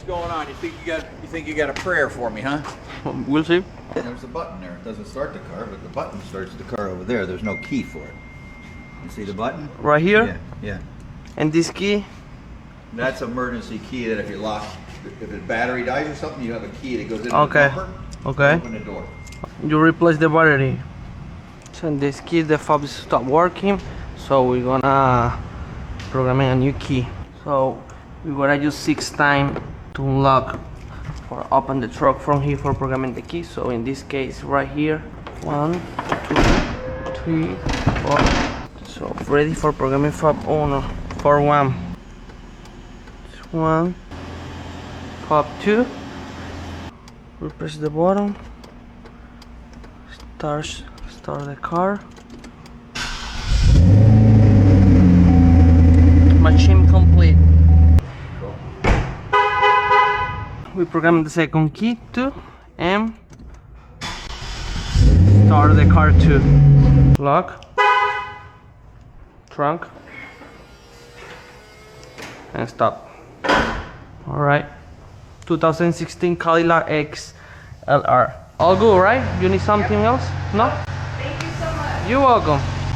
going on? You think you got a prayer for me, huh? We'll see. There's a button there. It doesn't start the car, but the button starts the car over there. There's no key for it. You see the button? Right here? Yeah, yeah. And this key? That's emergency key that if you lock, if the battery dies or something, you have a key that goes into Okay. the bumper. Okay. Open the door. You replace the battery. So in this key, the fob stopped working. So we're gonna program a new key. So we're gonna use 6 times to unlock or open the truck from here for programming the key. So in this case, right here, 1, 2, 3, 4. So ready for programming fob owner for 1. 1. Fob 2. We press the button. Start the car. Machine complete. We program the second key too, and start the car too. Lock, trunk, and stop. All right. 2016 Cadillac XLR. All good, right? You need something else? No? Thank you so much. You're welcome.